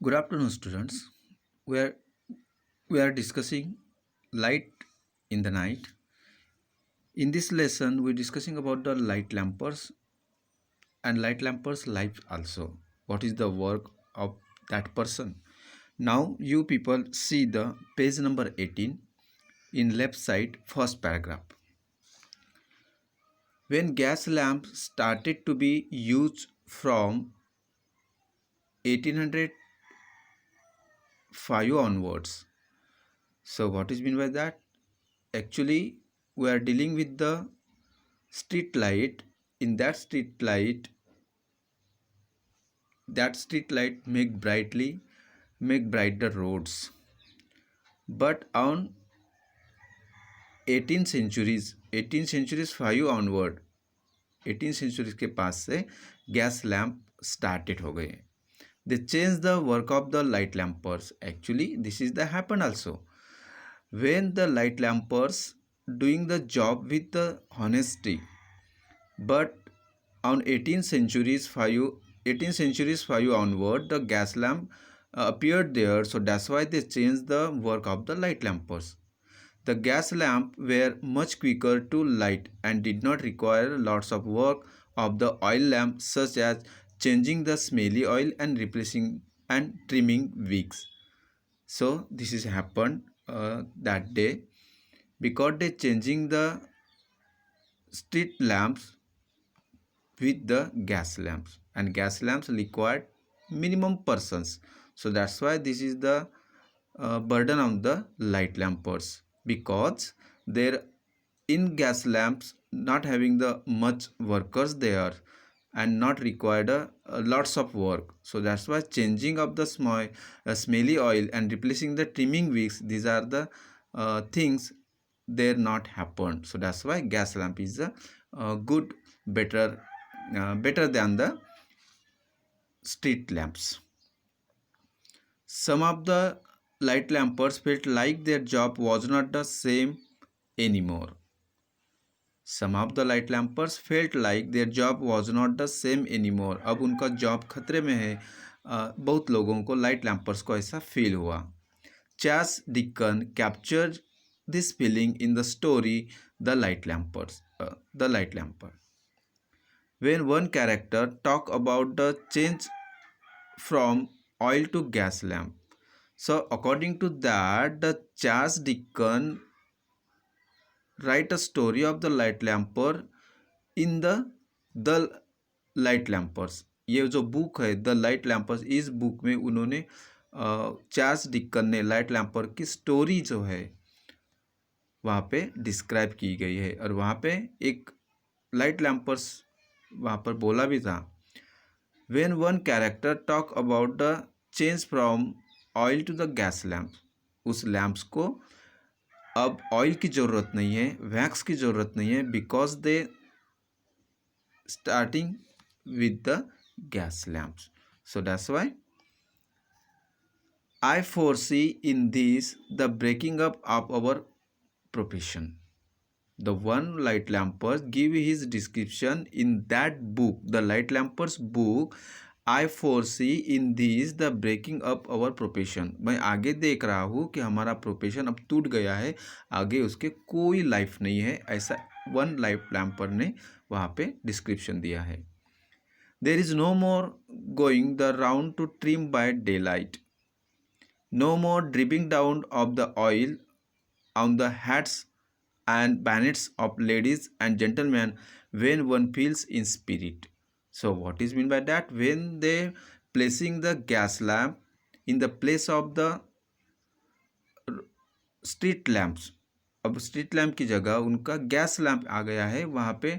Good afternoon, students. We we are discussing light in the night. In this lesson, we're discussing about the light lampers and light lampers' life also. What is the work of that person? Now, you people see the page number 18 in left side first paragraph. When gas lamps started to be used from 1805 onwards. So, what is mean by that? Actually, we are dealing with the street light. In that street light make bright the roads. But on 18 centuries 5 onward, 18 centuries के पास से gas lamp started हो गए. They changed the work of the light lampers. Actually, this is the happen also. When the light lampers doing the job with the honesty, but on 18 centuries 5 onward, the gas lamp appeared there, so that's why they changed the work of the light lampers. The gas lamp were much quicker to light and did not require lots of work of the oil lamp, such as changing the smelly oil and replacing and trimming wicks. So this is happened that day because they changing the street lamps with the gas lamps, and gas lamps required minimum persons. So that's why this is the burden on the light lampers, because there in gas lamps not having the much workers there and not required lots of work. So that's why changing of the smelly oil and replacing the trimming wicks, these are the things there not happened. So that's why gas lamp is a good better than the street lamps. Some of the light lampers felt like their job was not the same anymore. Some of the light lampers felt like their job was not the same anymore. अब उनका job खतरे में है. बहुत लोगों को light लैम्पर्स को ऐसा फील हुआ. Chas Dickon captured this feeling in the story The Light Lampers. The Light Lamper. When one character talk about the change from oil to gas lamp. So according to that, the Charles Dickens write a story of the light lamper in the light lampers. ये जो book है the light लैम्पर्स, इस book में उन्होंने Charles Dickens ने light लैम्पर की story जो है वहाँ पे डिस्क्राइब की गई है. और वहाँ पे एक लाइट लैम्पर्स वहाँ पर बोला भी था. When one character talk about the change from oil to the gas lamp, उस लैम्प्स को अब ऑयल की ज़रूरत नहीं है, वैक्स की ज़रूरत नहीं है, because they starting with the gas lamps. So that's why I foresee in this the breaking up of our profession. The one light lamper give his description in that book, the light lampers book. I foresee in this the breaking up our profession. मैं आगे देख रहा हूँ कि हमारा profession अब टूट गया है, आगे उसके कोई लाइफ नहीं है, ऐसा वन लाइट लैम्पर ने वहाँ पे डिस्क्रिप्शन दिया है. There is no more going the round to trim by daylight. No more dripping down of the oil on the hats and bonnets of ladies and gentlemen when one feels in spirit. So what is mean by that? When they placing the gas lamp in the place of the street lamps, अब street lamp की जगह उनका gas lamp आ गया है. वहाँ पे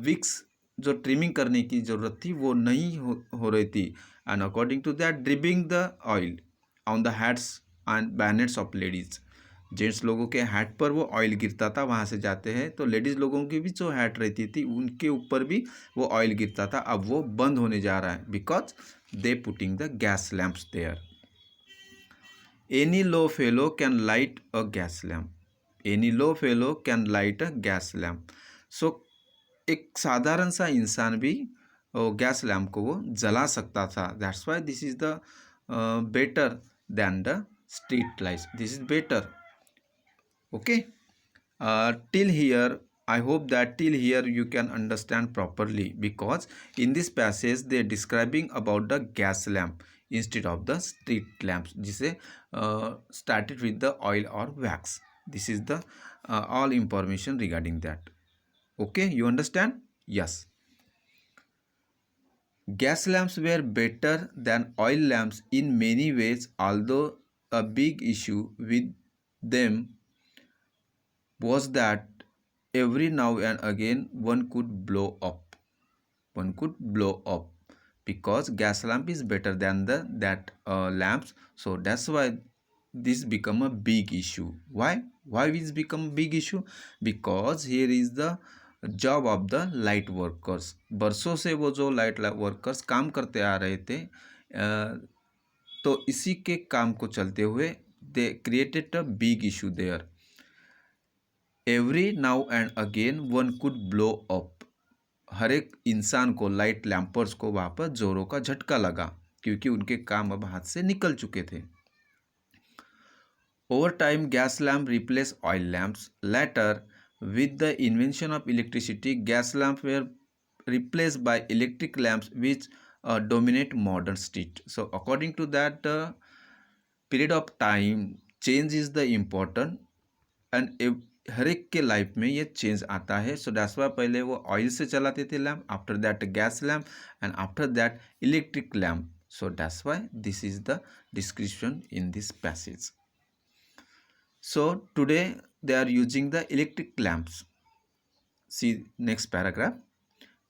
Vicks जो trimming करने की ज़रूरत थी वो नहीं हो रही थी. And according to that dripping the oil on the hats and bonnets of ladies. Gents लोगों के हैट पर वो ऑयल गिरता था, वहाँ से जाते हैं, तो लेडीज़ लोगों की भी जो हैट रहती थी उनके ऊपर भी वो ऑयल गिरता था. अब वो बंद होने जा रहा है because they putting the gas lamps there. Any low fellow can light a gas lamp. Any low fellow can light a gas lamp. So एक साधारण सा इंसान भी गैस लैम्प को वो जला सकता था. That's why this is the better than the street lights. This is better. Okay. Till here, I hope that till here you can understand properly, because in this passage they are describing about the gas lamp instead of the street lamps, जिसे started with the oil or wax. This is the all information regarding that. Okay, you understand? Yes. Gas lamps were better than oil lamps in many ways, although a big issue with them was that every now and again one could blow up. One could blow up because gas lamp is better than the lamps. So that's why this become a big issue. Why it's become a big issue? Because here is the job of the light workers. बरसों से वो जो light workers काम करते आ रहे थे, तो इसी के काम को चलते हुए they created a big issue there. Every now and again one could blow up. हर एक इंसान को, लाइट लैम्पर्स को वहाँ पर जोरों का झटका लगा, क्योंकि उनके काम अब हाथ से निकल चुके थे. Over time gas lamp replace oil lamps. Later, with the invention of electricity, gas lamps were replaced by electric lamps, which dominate modern street. So according to that period of time, change is the important, and हर एक के life में ये change आता है. So that's why पहले वो oil से चलाते थे lamp, after that gas lamp, and after that electric lamp. So that's why this is the description in this passage. So today they are using the electric lamps. See next paragraph.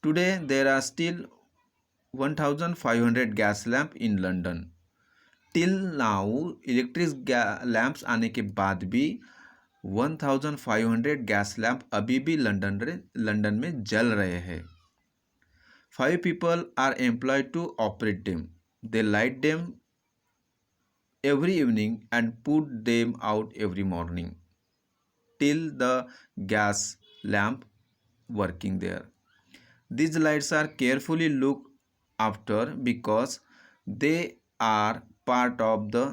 Today there are still 1500 gas lamp in London. Till now electric lamps आने के बाद भी 1500 gas lamp अभी भी London में जल रहे हैं. 5 people are employed to operate them. They light them every evening and put them out every morning till the gas lamp working there. These lights are carefully looked after because they are part of the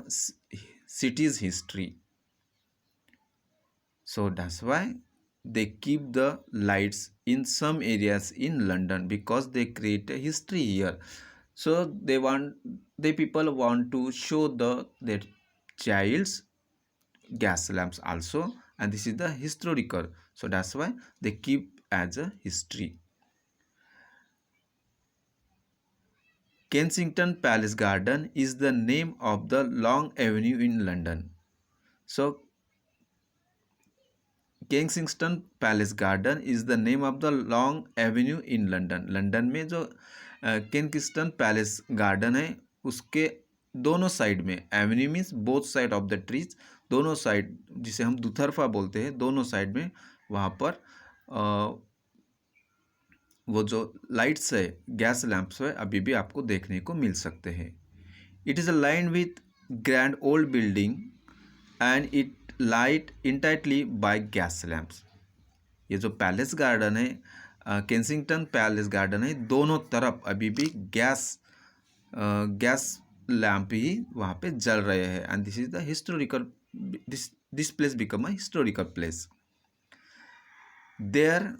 city's history. So that's why they keep the lights in some areas in London, because they create a history here. So they people want to show their child's gas lamps also, and this is the historical. So that's why they keep as a history. Kensington Palace Garden is the name of the long avenue in London. So Kensington Palace Garden is the name of the long avenue in London. London में जो केंकिंगस्टन palace garden है, उसके दोनों side में, Avenue means both side of the trees, दोनों side, जिसे हम दुतरफा बोलते हैं, दोनों साइड में वहाँ पर वो जो लाइट्स है, गैस लैंप्स है, अभी भी आपको देखने को मिल सकते हैं. It is a line with grand old building and it light entirely by gas lamps. ये जो पैलेस गार्डन है, केंसिंगटन पैलेस गार्डन है, दोनों तरफ अभी भी गैस लैंप ही वहाँ पे जल रहे हैं. And this is the historical, this place become a historical place. There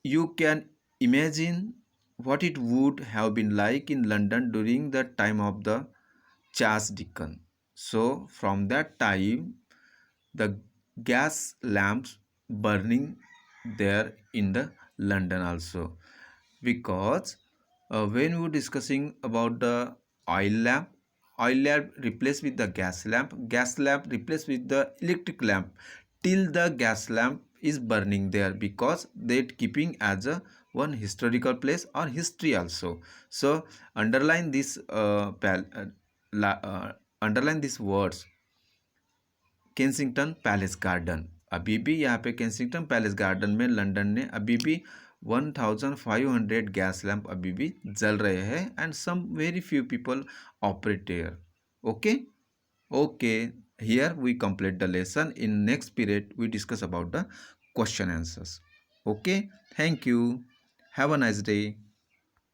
you can imagine what it would have been like in London during the time of the Charles Dickens. So from that time the gas lamps burning there in the London also, because when we were discussing about the oil lamp replaced with the gas lamp replaced with the electric lamp, till the gas lamp is burning there, because they keeping as a one historical place or history also. So underline this underline these words, Kensington palace garden. अभी भी यहाँ पे Kensington palace garden में London ने अभी भी 1500 gas lamp अभी भी जल रहे हैं, and some very few people operate there. Okay, here we complete the lesson. In next period we discuss about the question answers. Okay, thank you, have a nice day.